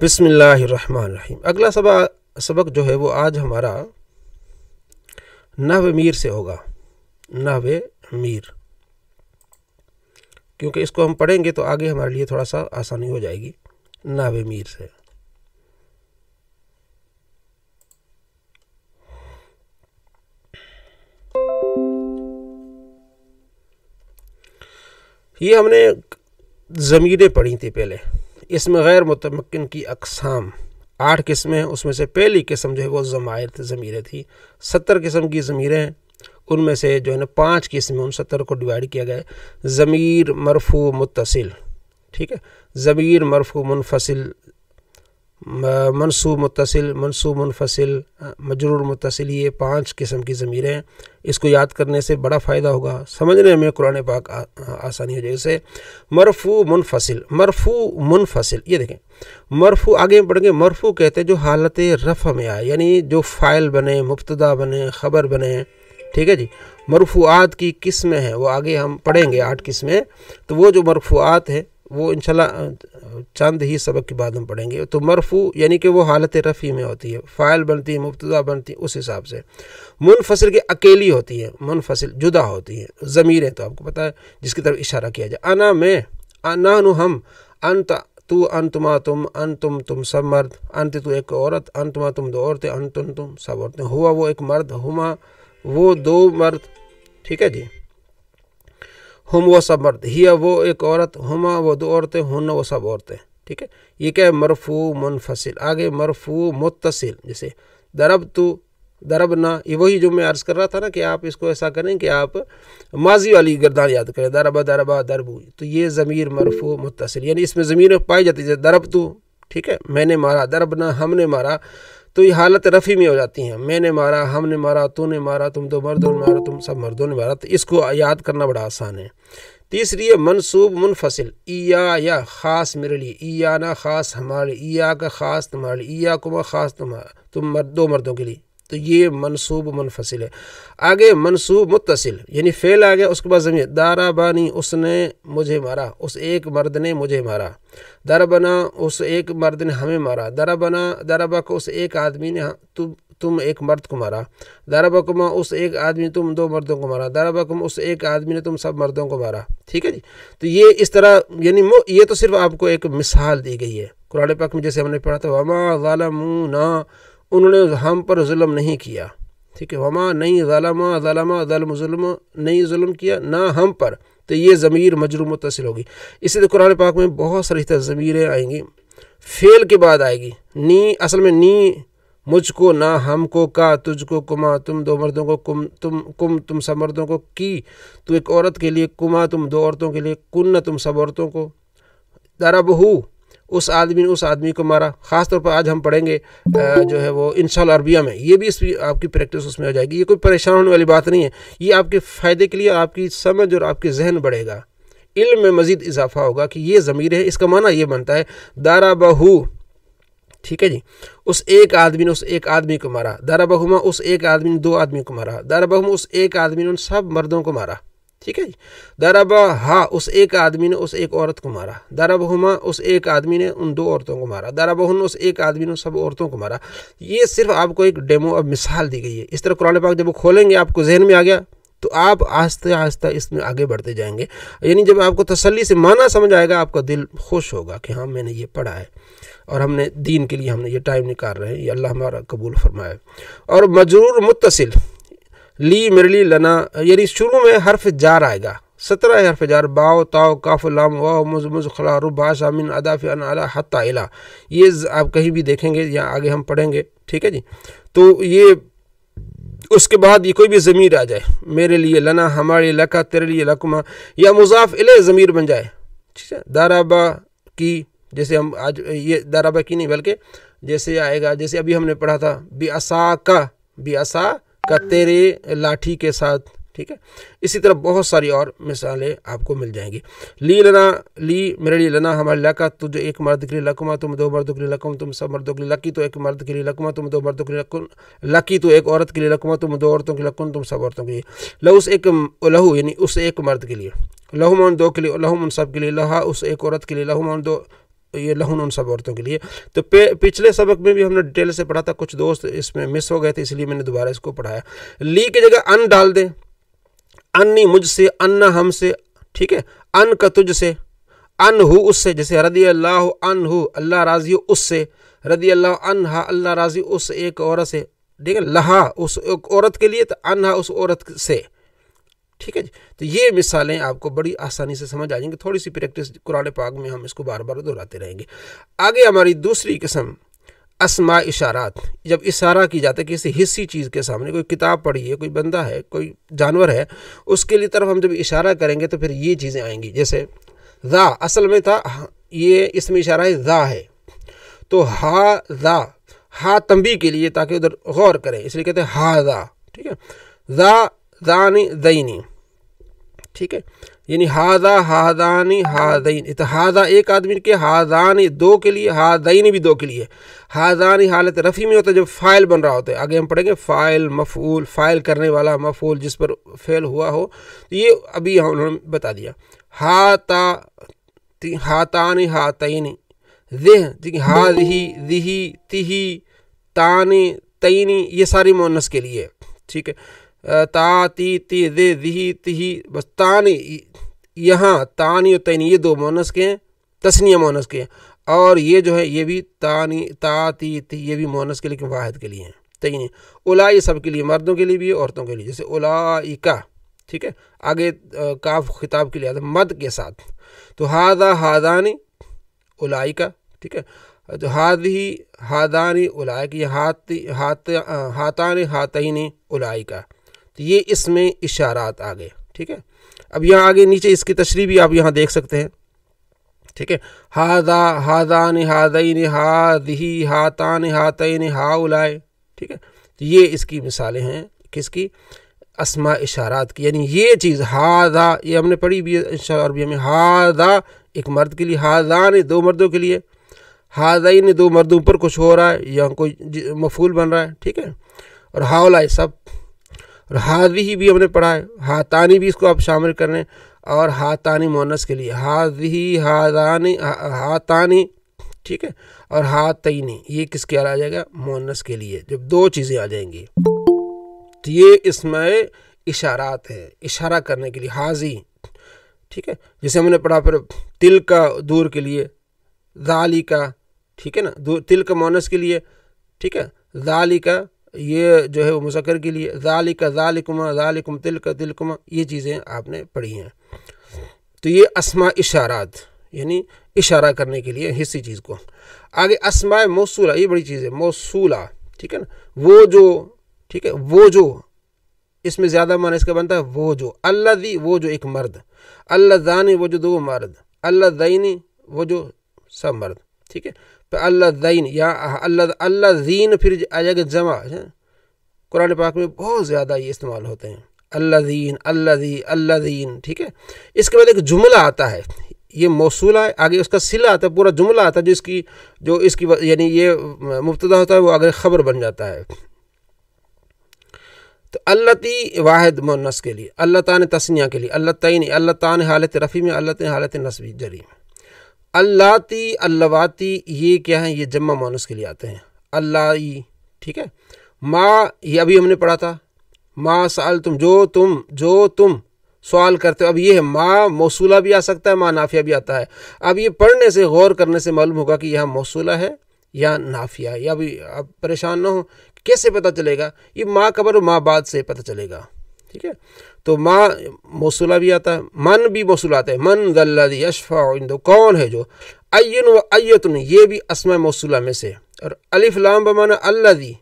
بسم اللہ الرحمن الرحیم۔ اگلا سبق جو ہے وہ آج ہمارا نحو میر سے ہوگا۔ نحو میر، کیونکہ اس کو ہم پڑھیں گے تو آگے ہمارے لیے تھوڑا سا آسانی ہو جائے گی۔ نحو میر سے یہ ہم نے ضمیریں پڑھی تھی پہلے۔ اس میں غیر متمکن کی اقسام 8 قسمیں ہیں، اس میں سے پہلی قسم جو ہے وہ ضمیریں تھی۔ 70 قسم کی ضمیریں ہیں، ان میں سے جو ہے نا 5 قسمیں، ان 70 کو ڈیوائیڈ کیا گیا ہے۔ ضمیر مرفوع متصل، ٹھیک ہے، ضمیر مرفوع منفصل، منصوب متصل، منصوب منفصل، مجرور متصل، یہ 5 قسم کی ضمیریں ہیں۔ اس کو یاد کرنے سے بڑا فائدہ ہوگا، سمجھنے میں قرآن پاک آسانی ہو جائے۔ اسے مرفوع منفصل، مرفوع منفصل، یہ دیکھیں مرفوع آگے پڑھیں گے۔ مرفوع کہتے ہیں جو حالت رفع میں آئے، یعنی جو فاعل بنے، مبتدا بنے، خبر بنے، ٹھیک ہے جی۔ مرفوعات کی قسمیں ہیں، وہ آگے ہم پڑھیں گے 8 قسمیں، تو وہ جو مرفوعات ہیں وہ انشاءاللہ چند ہی سبق کے بعد ہم پڑھیں گے۔ تو مرفوع یعنی کہ وہ حالت رفع میں ہوتی ہے، فاعل بنتی ہے، مبتدا بنتی ہے، اس حساب سے۔ منفصل کے اکیلی ہوتی ہے، منفصل جدا ہوتی ہے۔ ضمیریں تو آپ کو پتہ ہے جس کی طرف اشارہ کیا جائے، انا میں، نحن ہم، انت تو، انتما تم، انتم تم سب مرد، انت تو ایک عورت، انتما تم 2 عورتیں، انتم تم سب عورتیں، ہوا وہ ایک مرد، ہما وہ 2 مرد، ٹھیک ہے جی، ہم وہ سب مرد، ہیا وہ ایک عورت، ہما وہ 2 عورتیں، ہن وہ سب عورتیں، ٹھیک ہے۔ یہ کیا ہے؟ مرفوع منفصل۔ آگے مرفوع متصل، جیسے ضربت، ضربنا، یہ وہی جو میں عرض کر رہا تھا نا کہ آپ اس کو ایسا کریں کہ آپ ماضی والی گردان یاد کریں، ضربا ضربا ضربو، تو یہ ضمیر مرفوع متصل، یعنی اس میں ضمیر پائی جاتی ہے۔ ضربت، ٹھیک ہے، میں نے مارا، ضربنا ہم نے مارا، تو یہ حالت رفع میں ہو جاتی ہیں، میں نے مارا، ہم نے مارا، تو نے مارا، تم 2 مردوں نے مارا، تم سب مردوں نے مارا، تو اس کو یاد کرنا بڑا آسان ہے۔ تیسری ہے منصوب منفصل، یا خاص میرے لیے، ایانا خاص ہمارے، ایا کا خاص تمہارے لیے، ایا کما خاص تم 2 مردوں کے لیے، تو یہ منصوب منفصل ہے۔ آگے منصوب متصل، یعنی فعل آ گیا، اس کے بعد ضمیر، دارابانی اس نے مجھے مارا، اس ایک مرد نے مجھے مارا، دربنا اس ایک مرد نے ہمیں مارا، دربا کو اس ایک آدمی نے تم ایک مرد کو مارا، دربکما اس ایک آدمی نے تم 2 مردوں کو مارا، دربکم اس ایک آدمی نے تم سب مردوں کو مارا، ٹھیک ہے جی۔ تو یہ اس طرح، یعنی یہ تو صرف آپ کو ایک مثال دی گئی ہے قرآن پاک میں، جیسے ہم نے پڑھا تھا وما ظلمونا، انہوں نے ہم پر ظلم نہیں کیا، ٹھیک ہے، وما نہیں، ظلم نہیں ظلم کیا، نہ ہم پر، تو یہ ضمیر مجرور متصل ہوگی۔ اسی طرح قرآن پاک میں بہت ساری ضمیریں آئیں گی، فعل کے بعد آئے گی، نی اصل میں نی مجھ کو، نہ ہم کو، کا تجھ کو، کما تم 2 مردوں کو، کم تم سب مردوں کو، کی تو ایک عورت کے لیے، کما تم 2 عورتوں کے لیے، کن تم سب عورتوں کو، ضربہ اس آدمی نے اس آدمی کو مارا۔ خاص طور پر آج ہم پڑھیں گے جو ہے وہ انشاءاللہ عربیہ میں، یہ بھی آپ کی پریکٹس اس میں ہو جائے گی، یہ کوئی پریشان ہونے والی بات نہیں ہے، یہ آپ کے فائدے کے لیے، آپ کی سمجھ اور آپ کے ذہن بڑھے گا، علم میں مزید اضافہ ہوگا کہ یہ ضمیر ہے، اس کا معنی یہ بنتا ہے ضربہ، ٹھیک ہے جی، اس ایک آدمی نے اس ایک آدمی کو مارا، ضربہما اس ایک آدمی نے 2 آدمی کو مارا، ضربہم اس ایک آدمی نے ان سب مردوں کو مارا، ٹھیک ہے جی، ضربہا اس ایک آدمی نے اس ایک عورت کو مارا، ضربہما اس ایک آدمی نے ان 2 عورتوں کو مارا، ضربہن اس ایک آدمی نے ان سب عورتوں کو مارا۔ یہ صرف آپ کو ایک ڈیمو، اب مثال دی گئی ہے۔ اس طرح قرآن پاک جب وہ کھولیں گے، آپ کو ذہن میں آ گیا تو آپ آہستہ آہستہ اس میں آگے بڑھتے جائیں گے، یعنی جب آپ کو تسلی سے معنی سمجھ آئے گا، آپ کا دل خوش ہوگا کہ ہاں میں نے یہ پڑھا ہے اور ہم نے دین کے لیے ہم نے یہ ٹائم نکال رہے ہیں، یہ اللہ ہمارا قبول فرمائے۔ اور مجرور متصل، لی میرے لیے، لنا، یعنی شروع میں حرف جار آئے گا، 17 حرف جار، باؤ تاؤ کاف لام واو مز خلا ربا شامن اداف ان اعلی حتی الی، یہ آپ کہیں بھی دیکھیں گے یا آگے ہم پڑھیں گے، ٹھیک ہے جی۔ تو یہ اس کے بعد یہ کوئی بھی ضمیر آ جائے، میرے لیے، لنا ہمارے، لکا تیرے لیے، لکما، یا مضاف الیہ ضمیر بن جائے، ٹھیک ہے، دارابا کی، جیسے ہم آج یہ دارابا کی نہیں بلکہ جیسے آئے گا، جیسے ابھی ہم نے پڑھا تھا بیعصا کا تیرے لاٹھی کے ساتھ، ٹھیک ہے۔ اسی طرح بہت ساری اور مثالیں آپ کو مل جائیں گی۔ لی لنا، لی میرے لیے، لنا ہمارے، لکا تجھے ایک مرد کے لیے، لکما تم 2 مردوں کے لیے، لکم تم سب مردوں کے لیے، لکی تو ایک مرد کے لیے، لکما تم 2 مردوں کے لیے، لکی تو ایک عورت کے لیے، لکما تم 2 عورتوں کے لیے، لکن تم سب عورتوں کے لیے، لہوس ایک، لہو یعنی اس ایک مرد کے لیے، لہم ان 2 کے لیے، لہم ان سب کے لیے، لہا اس ایک عورت کے لیے، لہم ان 2 یہ لہن ان سب عورتوں کے لیے۔ تو پچھلے سبق میں بھی ہم نے ڈیٹیل سے پڑھا تھا، کچھ دوست اس میں مس ہو گئے تھے، اس لیے میں نے دوبارہ اس کو پڑھایا۔ لی کی جگہ ان ڈال دیں، انی مجھ سے، ان ہم سے، ٹھیک ہے، ان کا تجھ سے، ان ہو اس سے، جیسے رضی اللہ عنہ اللہ راضی ہو اس سے، رضی اللہ عنہا اللہ راضی اس ایک عورت سے، ٹھیک ہے، لہا اس ایک عورت کے لیے، تو انہا اس عورت سے، ٹھیک ہے جی۔ تو یہ مثالیں آپ کو بڑی آسانی سے سمجھ آ جائیں گی، تھوڑی سی پریکٹس قرآن پاک میں ہم اس کو بار بار دہراتے رہیں گے۔ آگے ہماری دوسری قسم اسماء اشارات، جب اشارہ کی جاتا ہے کسی حصی چیز کے سامنے، کوئی کتاب پڑھی ہے، کوئی بندہ ہے، کوئی جانور ہے، اس کے لیے طرف ہم جب اشارہ کریں گے تو پھر یہ چیزیں آئیں گی، جیسے ذا اصل میں تھا، یہ اس میں اشارہ ہے ذا ہے، تو ہا ذا، ہا تنبیہ کے لیے تاکہ ادھر غور کریں، اس لیے کہتے ہیں ہا ذا، ٹھیک ہے، ذا ذانی دینی، ٹھیک ہے، یعنی ہاذا ہاذانی ہاذین، ہاذا ایک آدمی کے، ہاذانی دو کے لیے، ہاذین بھی دو کے لیے، ہاذانی حالت رفع میں ہوتا ہے جب فاعل بن رہا ہوتا ہے، آگے ہم پڑھیں گے فاعل مفعول، فاعل کرنے والا، مفعول جس پر فعل ہوا ہو، تو یہ ابھی انہوں نے بتا دیا۔ ہاتانی ہاتینی، ذہ ہاذہی ذہی تہی تانی تینی، یہ ساری مؤنث کے لیے، ٹھیک ہے، تا تی تی ذہ ذہی تہی، بس تانی، یہاں تانی اور تینی یہ دو مؤنث کے ہیں، تثنیہ مؤنث کے ہیں، اور یہ جو ہے یہ بھی تانی تا تی تی یہ بھی مؤنث کے لیے واحد کے لیے ہیں، تینی۔ اولائی سب کے لیے، مردوں کے لیے بھی ہے، عورتوں کے لیے، جیسے اولائکا، ٹھیک ہے، آگے کاف خطاب کے لیے آتا ہے مد کے ساتھ، تو ہاذا ہاذانی اولائکا، ٹھیک ہے، تو ہاذہی ہاذانی اولائکا، یہ ہاتانی ہاتینی اولائکا، تو یہ اس میں اشارات آگے، ٹھیک ہے۔ اب یہاں آگے نیچے اس کی تشریح بھی آپ یہاں دیکھ سکتے ہیں، ٹھیک ہے، ہاذا ہاذانی ہاذین ہاذہی ہاتانی ہاتین ہاؤلائے، ٹھیک ہے، تو یہ اس کی مثالیں ہیں کس کی؟ اسماء اشارات کی، یعنی یہ چیز ہاذا، یہ ہم نے پڑھی بھی انشاءاللہ عربی میں، ہاذا ایک مرد کے لیے، ہاذان دو مردوں کے لیے، ہاذین دو مردوں پر کچھ ہو رہا ہے یا کوئی مفعول بن رہا ہے، ٹھیک ہے، اور ہاؤلائے سب، اور ہاذہی بھی ہم نے پڑھا ہے، ہاتانی بھی اس کو آپ شامل کریں، اور ہاتانی مؤنث کے لیے، ہاذہی ہاذانی ہاتانی، ٹھیک ہے، اور ہاتینی یہ کس کے آ جائے گا؟ مؤنث کے لیے، جب دو چیزیں آ جائیں گی تو یہ اسماء اشارات ہیں، اشارہ کرنے کے لیے، حاضی، ٹھیک ہے، جیسے ہم نے پڑھا پھر تل کا دور کے لیے، ذالکا، ٹھیک ہے نا، تل کا مؤنث کے لیے، ٹھیک ہے، ذالکا یہ جو ہے وہ مذکر کے لیے، ذالکا ذالکما ذالکم تلک تلکما، یہ چیزیں آپ نے پڑھی ہیں۔ تو یہ اسماء اشارات، یعنی اشارہ کرنے کے لیے حصی چیز کو۔ آگے اسماء موصولہ، یہ بڑی چیز ہے، موصولہ، ٹھیک ہے نا، وہ جو، ٹھیک ہے، وہ جو، اس میں زیادہ معنی اس کا بنتا ہے وہ جو، الذی وہ جو ایک مرد، اللذانی وہ جو دو مرد، اللذینی وہ جو سب مرد، ٹھیک ہے، پھر اللذین یا الذین پھر آ جائے گا جمع، قرآن پاک میں بہت زیادہ یہ استعمال ہوتے ہیں، الذین الذی الذین، ٹھیک ہے۔ اس کے بعد ایک جملہ آتا ہے، یہ موصولہ ہے، آگے اس کا صلہ آتا ہے، پورا جملہ آتا ہے جو اس کی یعنی یہ مبتدا ہوتا ہے، وہ آگے خبر بن جاتا ہے۔ تو اللتی واحد مؤنث کے لیے، اللہ تعالی تثنیہ کے لیے، اللہ تعین، اللہ تعالی حالت رفع میں، اللہ تعالی حالت نصبی جری میں۔ اللاتی اللواتی یہ کیا ہیں؟ یہ جمع مؤنث کے لیے آتے ہیں، اللائی، ٹھیک ہے۔ ما یہ ابھی ہم نے پڑھا تھا، ما سألتم جو تم سوال کرتے ہو، اب یہ ہے ما موصولہ بھی آ سکتا ہے، ما نافیہ بھی آتا ہے۔ اب یہ پڑھنے سے غور کرنے سے معلوم ہوگا کہ یہاں موصولہ ہے یا نافیہ ہے، یا بھی آپ پریشان نہ ہو، کیسے پتہ چلے گا؟ یہ ما قبل و ما بعد سے پتہ چلے گا، ٹھیک ہے۔ تو ما موصولہ بھی آتا ہے، من بھی موصولہ آتا ہے، من ذا الذی یشفع عنده، کون ہے جو، این و ایتن یہ بھی اسماء موصولہ میں سے، اور الف لام بمعنی الذی،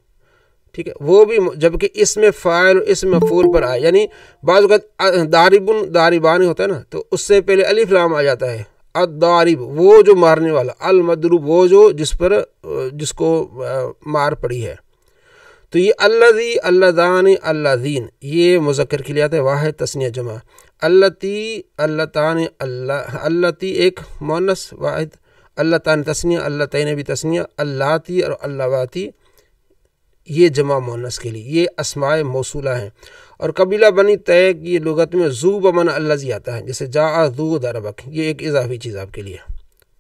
ٹھیک ہے، وہ بھی جبکہ اس میں فاعل اور اس میں مفعول پر آئے، یعنی بعض اوقات داربن داربانی ہوتا ہے نا، تو اس سے پہلے الف لام آ جاتا ہے، الدارب وہ جو مارنے والا، المدروب وہ جو جس کو مار پڑی ہے۔ تو یہ الذی اللذانی اللذین یہ مذکر کے لیے آتا ہے، واحد تثنیہ جمع، اللتی اللتان اللتی ایک مؤنث واحد، اللتان تثنیہ، اللتین بھی تثنیہ، اللاتی اور اللواتی یہ جمع مؤنث کے لیے، یہ اسماء موصولہ ہیں۔ اور قبیلہ بنی طے کی لغت میں ذو بمعنی الذی آتا ہے، جیسے جاء ذو ضربک، یہ ایک اضافی چیز آپ کے لیے،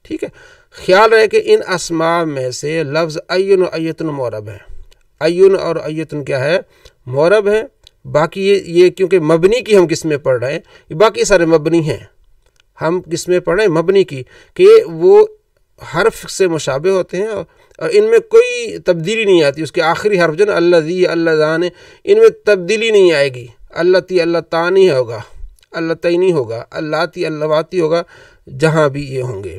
ٹھیک ٹھیک ہے، خیال رہے کہ ان اسماء میں سے لفظ ایون و ایتن معرب ہے. ایون اور ایتن کیا ہے؟ معرب ہے. باقی یہ کیونکہ مبنی کی ہم کس میں پڑھ رہے ہیں، یہ باقی سارے مبنی ہیں. ہم کس میں پڑھ رہے ہیں؟ مبنی کی، کہ وہ حرف سے مشابہ ہوتے ہیں اور ان میں کوئی تبدیلی نہیں آتی. اس کے آخری حرف جو نا الذی اللہ ذان، ان میں تبدیلی نہیں آئے گی. اللہ تی اللہ تا نہیں ہوگا، اللہ تی نہیں ہوگا، اللہ تی اللہ واتی ہوگا جہاں بھی یہ ہوں گے.